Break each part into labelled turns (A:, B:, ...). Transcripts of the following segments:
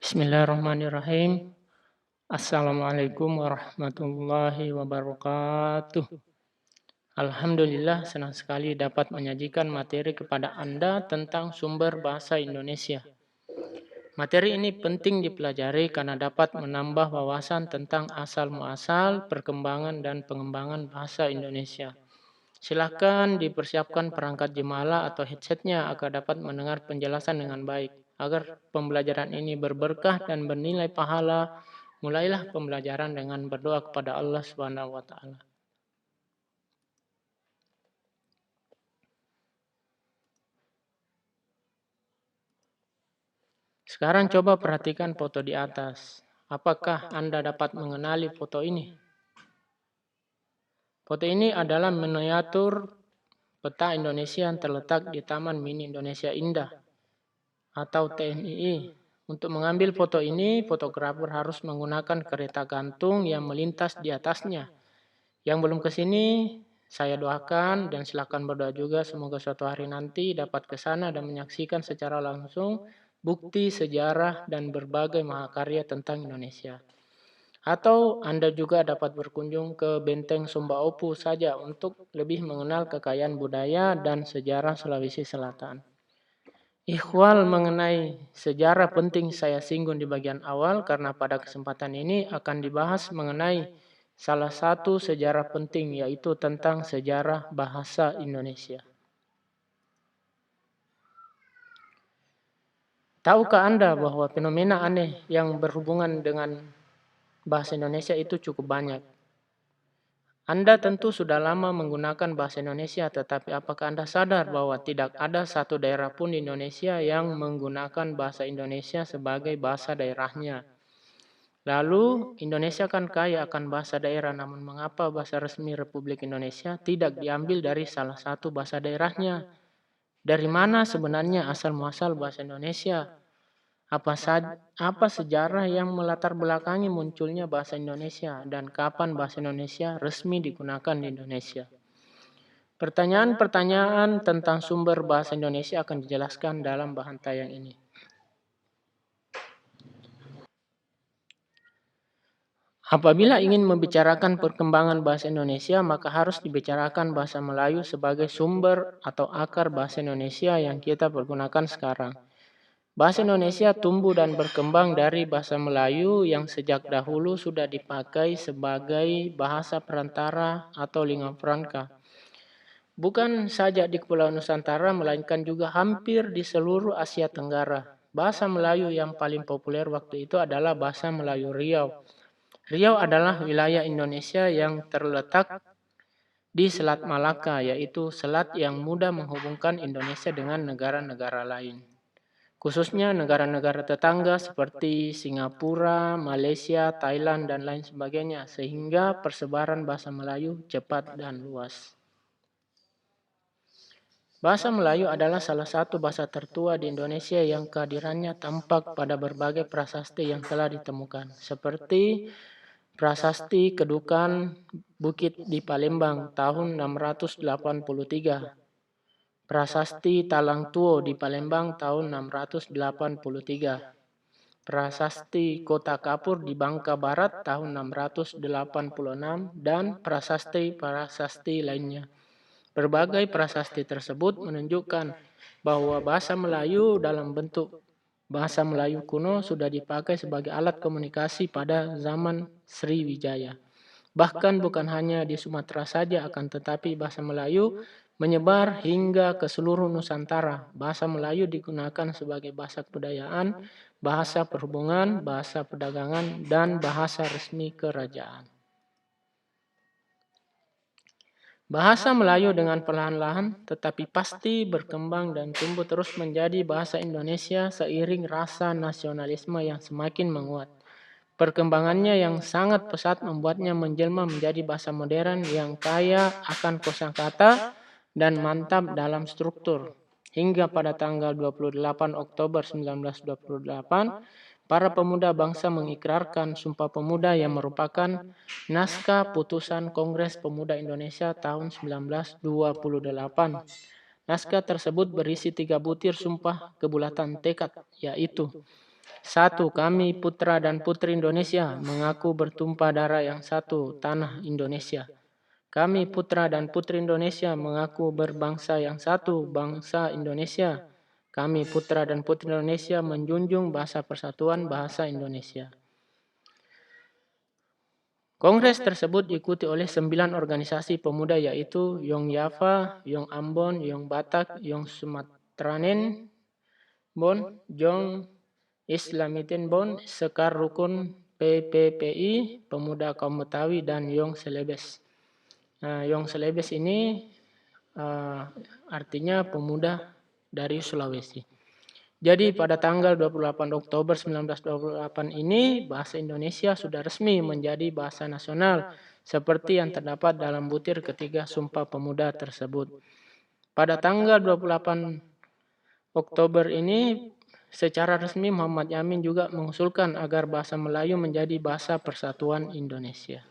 A: Bismillahirrahmanirrahim. Assalamualaikum warahmatullahi wabarakatuh. Alhamdulillah, senang sekali dapat menyajikan materi kepada Anda tentang sumber bahasa Indonesia. Materi ini penting dipelajari karena dapat menambah wawasan tentang asal-muasal, perkembangan, dan pengembangan bahasa Indonesia. Silakan dipersiapkan perangkat jemala atau headsetnya agar dapat mendengar penjelasan dengan baik. Agar pembelajaran ini berberkah dan bernilai pahala, mulailah pembelajaran dengan berdoa kepada Allah Subhanahu wa taala. Sekarang coba perhatikan foto di atas. Apakah Anda dapat mengenali foto ini? Foto ini adalah miniatur peta Indonesia yang terletak di Taman Mini Indonesia Indah atau TMII. Untuk mengambil foto ini, fotografer harus menggunakan kereta gantung yang melintas di atasnya. Yang belum ke sini, saya doakan dan silakan berdoa juga semoga suatu hari nanti dapat ke sana dan menyaksikan secara langsung bukti sejarah dan berbagai mahakarya tentang Indonesia. Atau Anda juga dapat berkunjung ke Benteng Sumba Opu saja untuk lebih mengenal kekayaan budaya dan sejarah Sulawesi Selatan. Ikhwal mengenai sejarah penting saya singgung di bagian awal karena pada kesempatan ini akan dibahas mengenai salah satu sejarah penting yaitu tentang sejarah bahasa Indonesia. Tahukah Anda bahwa fenomena aneh yang berhubungan dengan bahasa Indonesia itu cukup banyak? Anda tentu sudah lama menggunakan bahasa Indonesia, tetapi apakah Anda sadar bahwa tidak ada satu daerah pun di Indonesia yang menggunakan bahasa Indonesia sebagai bahasa daerahnya? Lalu, Indonesia kan kaya akan bahasa daerah, namun mengapa bahasa resmi Republik Indonesia tidak diambil dari salah satu bahasa daerahnya? Dari mana sebenarnya asal-muasal bahasa Indonesia? Apa sejarah yang melatar belakangi munculnya bahasa Indonesia dan kapan bahasa Indonesia resmi digunakan di Indonesia? Pertanyaan-pertanyaan tentang sumber bahasa Indonesia akan dijelaskan dalam bahan tayang ini. Apabila ingin membicarakan perkembangan bahasa Indonesia, maka harus dibicarakan bahasa Melayu sebagai sumber atau akar bahasa Indonesia yang kita pergunakan sekarang. Bahasa Indonesia tumbuh dan berkembang dari bahasa Melayu yang sejak dahulu sudah dipakai sebagai bahasa perantara atau lingua franca. Bukan saja di Kepulauan Nusantara, melainkan juga hampir di seluruh Asia Tenggara. Bahasa Melayu yang paling populer waktu itu adalah bahasa Melayu Riau. Riau adalah wilayah Indonesia yang terletak di Selat Malaka, yaitu selat yang mudah menghubungkan Indonesia dengan negara-negara lain. Khususnya negara-negara tetangga seperti Singapura, Malaysia, Thailand, dan lain sebagainya, sehingga persebaran bahasa Melayu cepat dan luas. Bahasa Melayu adalah salah satu bahasa tertua di Indonesia yang kehadirannya tampak pada berbagai prasasti yang telah ditemukan, seperti Prasasti Kedukan Bukit di Palembang tahun 683, Prasasti Talang Tuo di Palembang tahun 683, Prasasti Kota Kapur di Bangka Barat tahun 686, dan prasasti-prasasti lainnya. Berbagai prasasti tersebut menunjukkan bahwa bahasa Melayu dalam bentuk bahasa Melayu kuno sudah dipakai sebagai alat komunikasi pada zaman Sriwijaya. Bahkan bukan hanya di Sumatera saja, akan tetapi bahasa Melayu menyebar hingga ke seluruh Nusantara. Bahasa Melayu digunakan sebagai bahasa kebudayaan, bahasa perhubungan, bahasa perdagangan, dan bahasa resmi kerajaan. Bahasa Melayu dengan perlahan-lahan tetapi pasti berkembang dan tumbuh terus menjadi bahasa Indonesia seiring rasa nasionalisme yang semakin menguat. Perkembangannya yang sangat pesat membuatnya menjelma menjadi bahasa modern yang kaya akan kosakata dan mantap dalam struktur. Hingga pada tanggal 28 Oktober 1928, para pemuda bangsa mengikrarkan Sumpah Pemuda yang merupakan naskah putusan Kongres Pemuda Indonesia tahun 1928. Naskah tersebut berisi 3 butir sumpah kebulatan tekad, yaitu Satu, kami putra dan putri Indonesia mengaku bertumpah darah yang satu, tanah Indonesia. Kami putra dan putri Indonesia mengaku berbangsa yang satu, bangsa Indonesia. Kami putra dan putri Indonesia menjunjung bahasa persatuan, bahasa Indonesia. Kongres tersebut diikuti oleh 9 organisasi pemuda yaitu Yong Java, Yong Ambon, Yong Batak, Yong Sumatranen, Bon, Yong Islamiten Bon, Sekar Rukun PPPI, Pemuda Kaum Betawi, dan Yong Celebes. Nah, Yong Celebes ini artinya pemuda dari Sulawesi. Jadi pada tanggal 28 Oktober 1928 ini bahasa Indonesia sudah resmi menjadi bahasa nasional seperti yang terdapat dalam butir ketiga Sumpah Pemuda tersebut. Pada tanggal 28 Oktober ini secara resmi Muhammad Yamin juga mengusulkan agar bahasa Melayu menjadi bahasa persatuan Indonesia.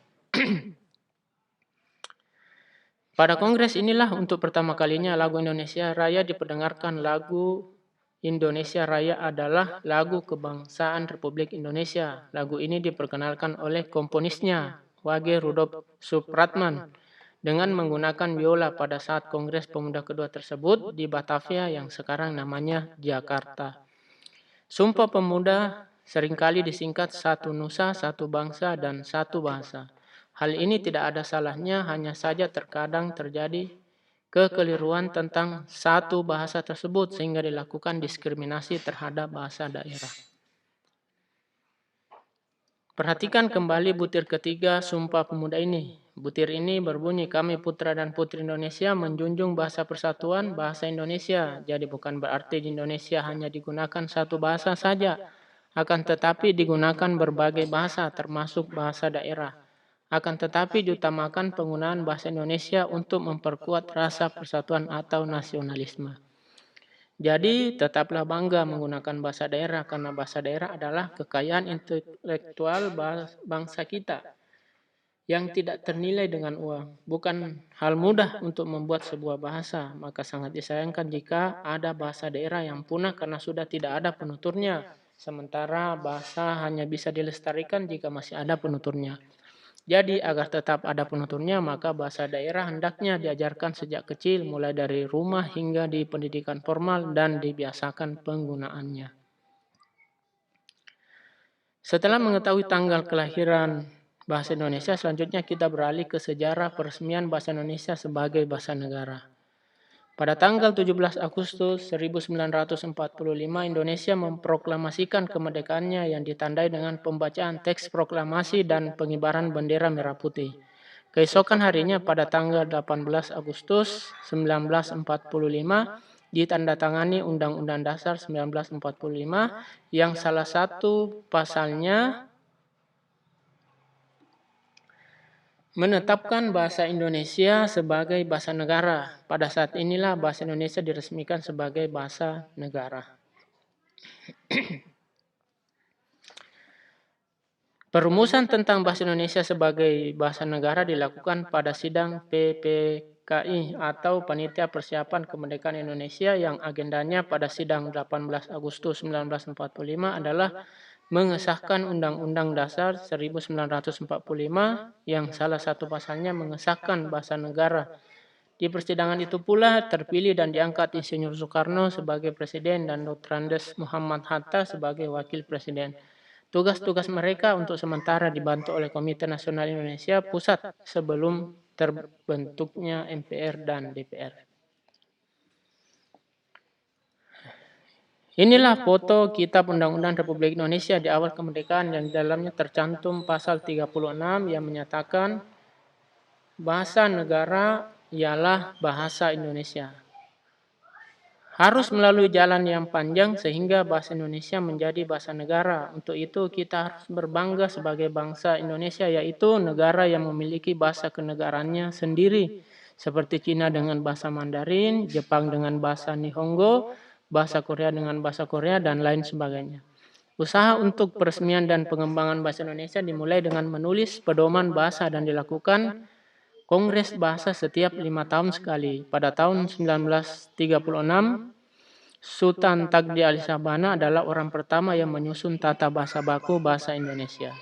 A: Pada kongres inilah untuk pertama kalinya lagu Indonesia Raya diperdengarkan. Lagu Indonesia Raya adalah lagu kebangsaan Republik Indonesia. Lagu ini diperkenalkan oleh komponisnya, Wage Rudolf Supratman, dengan menggunakan biola pada saat Kongres Pemuda kedua tersebut di Batavia yang sekarang namanya Jakarta. Sumpah Pemuda seringkali disingkat satu nusa, satu bangsa, dan satu bahasa. Hal ini tidak ada salahnya, hanya saja terkadang terjadi kekeliruan tentang satu bahasa tersebut sehingga dilakukan diskriminasi terhadap bahasa daerah. Perhatikan kembali butir ketiga Sumpah Pemuda ini. Butir ini berbunyi, kami putra dan putri Indonesia menjunjung bahasa persatuan, bahasa Indonesia. Jadi bukan berarti di Indonesia hanya digunakan satu bahasa saja, akan tetapi digunakan berbagai bahasa termasuk bahasa daerah. Akan tetapi diutamakan penggunaan bahasa Indonesia untuk memperkuat rasa persatuan atau nasionalisme. Jadi tetaplah bangga menggunakan bahasa daerah karena bahasa daerah adalah kekayaan intelektual bangsa kita yang tidak ternilai dengan uang. Bukan hal mudah untuk membuat sebuah bahasa, maka sangat disayangkan jika ada bahasa daerah yang punah karena sudah tidak ada penuturnya. Sementara bahasa hanya bisa dilestarikan jika masih ada penuturnya. Jadi agar tetap ada penuturnya, maka bahasa daerah hendaknya diajarkan sejak kecil, mulai dari rumah hingga di pendidikan formal dan dibiasakan penggunaannya. Setelah mengetahui tanggal kelahiran bahasa Indonesia, selanjutnya kita beralih ke sejarah peresmian bahasa Indonesia sebagai bahasa negara. Pada tanggal 17 Agustus 1945, Indonesia memproklamasikan kemerdekaannya yang ditandai dengan pembacaan teks proklamasi dan pengibaran bendera merah putih. Keesokan harinya pada tanggal 18 Agustus 1945, ditandatangani Undang-Undang Dasar 1945 yang salah satu pasalnya menetapkan bahasa Indonesia sebagai bahasa negara. Pada saat inilah bahasa Indonesia diresmikan sebagai bahasa negara. Perumusan tentang bahasa Indonesia sebagai bahasa negara dilakukan pada sidang PPKI atau Panitia Persiapan Kemerdekaan Indonesia yang agendanya pada sidang 18 Agustus 1945 adalah mengesahkan Undang-Undang Dasar 1945 yang salah satu pasalnya mengesahkan bahasa negara. Di persidangan itu pula terpilih dan diangkat Insinyur Soekarno sebagai presiden dan Dr. Andes Muhammad Hatta sebagai wakil presiden. Tugas-tugas mereka untuk sementara dibantu oleh Komite Nasional Indonesia Pusat sebelum terbentuknya MPR dan DPR. Inilah foto Kitab Undang-Undang Republik Indonesia di awal kemerdekaan yang di dalamnya tercantum pasal 36 yang menyatakan bahasa negara ialah bahasa Indonesia. Harus melalui jalan yang panjang sehingga bahasa Indonesia menjadi bahasa negara. Untuk itu kita harus berbangga sebagai bangsa Indonesia, yaitu negara yang memiliki bahasa kenegaraannya sendiri. Seperti Cina dengan bahasa Mandarin, Jepang dengan bahasa Nihongo, bahasa Korea dengan bahasa Korea, dan lain sebagainya. Usaha untuk peresmian dan pengembangan bahasa Indonesia dimulai dengan menulis pedoman bahasa dan dilakukan Kongres Bahasa setiap 5 tahun sekali. Pada tahun 1936, Sultan Tagdi Ali Sabana adalah orang pertama yang menyusun tata bahasa baku bahasa Indonesia.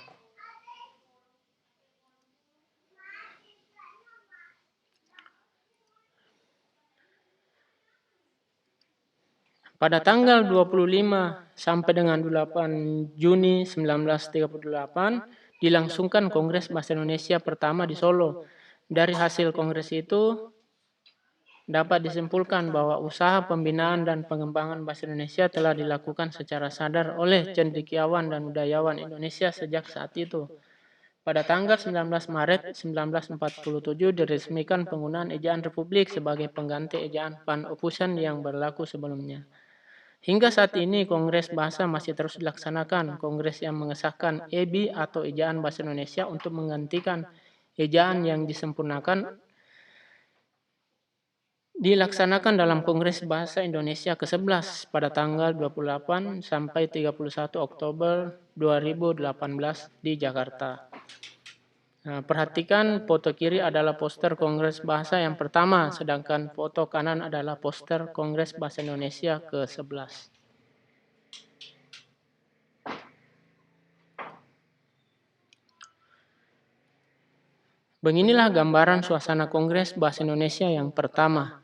A: Pada tanggal 25 sampai dengan 8 Juni 1938 dilangsungkan Kongres Bahasa Indonesia pertama di Solo. Dari hasil kongres itu dapat disimpulkan bahwa usaha pembinaan dan pengembangan bahasa Indonesia telah dilakukan secara sadar oleh cendekiawan dan budayawan Indonesia sejak saat itu. Pada tanggal 19 Maret 1947 diresmikan penggunaan ejaan Republik sebagai pengganti ejaan Pan-Opusan yang berlaku sebelumnya. Hingga saat ini Kongres Bahasa masih terus dilaksanakan. Kongres yang mengesahkan EBI atau Ejaan Bahasa Indonesia untuk menggantikan ejaan yang disempurnakan dilaksanakan dalam Kongres Bahasa Indonesia ke-11 pada tanggal 28 sampai 31 Oktober 2018 di Jakarta. Nah, perhatikan foto kiri adalah poster Kongres Bahasa yang pertama, sedangkan foto kanan adalah poster Kongres Bahasa Indonesia ke-11. Beginilah gambaran suasana Kongres Bahasa Indonesia yang pertama.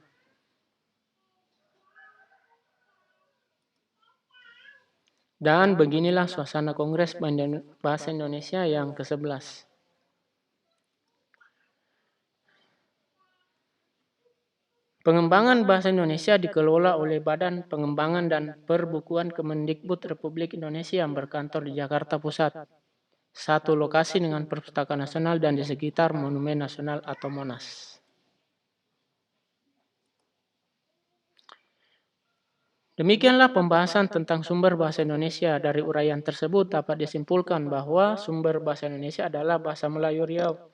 A: Dan beginilah suasana Kongres Bahasa Indonesia yang ke-11. Pengembangan Bahasa Indonesia dikelola oleh Badan Pengembangan dan Perbukuan Kemendikbud Republik Indonesia yang berkantor di Jakarta Pusat. Satu lokasi dengan Perpustakaan Nasional dan di sekitar Monumen Nasional atau Monas. Demikianlah pembahasan tentang sumber bahasa Indonesia. Dari uraian tersebut dapat disimpulkan bahwa sumber bahasa Indonesia adalah bahasa Melayu Riau.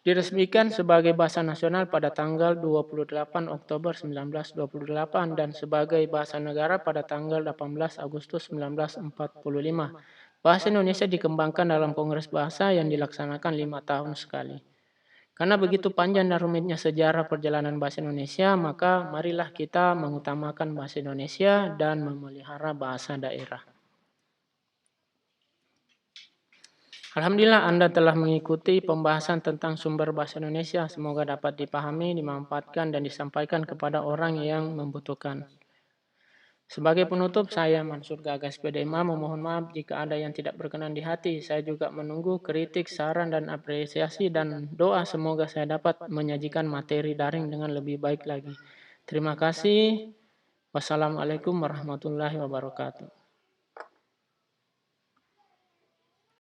A: Diresmikan sebagai bahasa nasional pada tanggal 28 Oktober 1928 dan sebagai bahasa negara pada tanggal 18 Agustus 1945. Bahasa Indonesia dikembangkan dalam Kongres Bahasa yang dilaksanakan 5 tahun sekali. Karena begitu panjang dan rumitnya sejarah perjalanan bahasa Indonesia, maka marilah kita mengutamakan bahasa Indonesia dan memelihara bahasa daerah. Alhamdulillah Anda telah mengikuti pembahasan tentang sumber bahasa Indonesia. Semoga dapat dipahami, dimanfaatkan, dan disampaikan kepada orang yang membutuhkan. Sebagai penutup, saya Mansur Gagas PDMA memohon maaf jika ada yang tidak berkenan di hati. Saya juga menunggu kritik, saran, dan apresiasi dan doa semoga saya dapat menyajikan materi daring dengan lebih baik lagi. Terima kasih. Wassalamualaikum warahmatullahi wabarakatuh.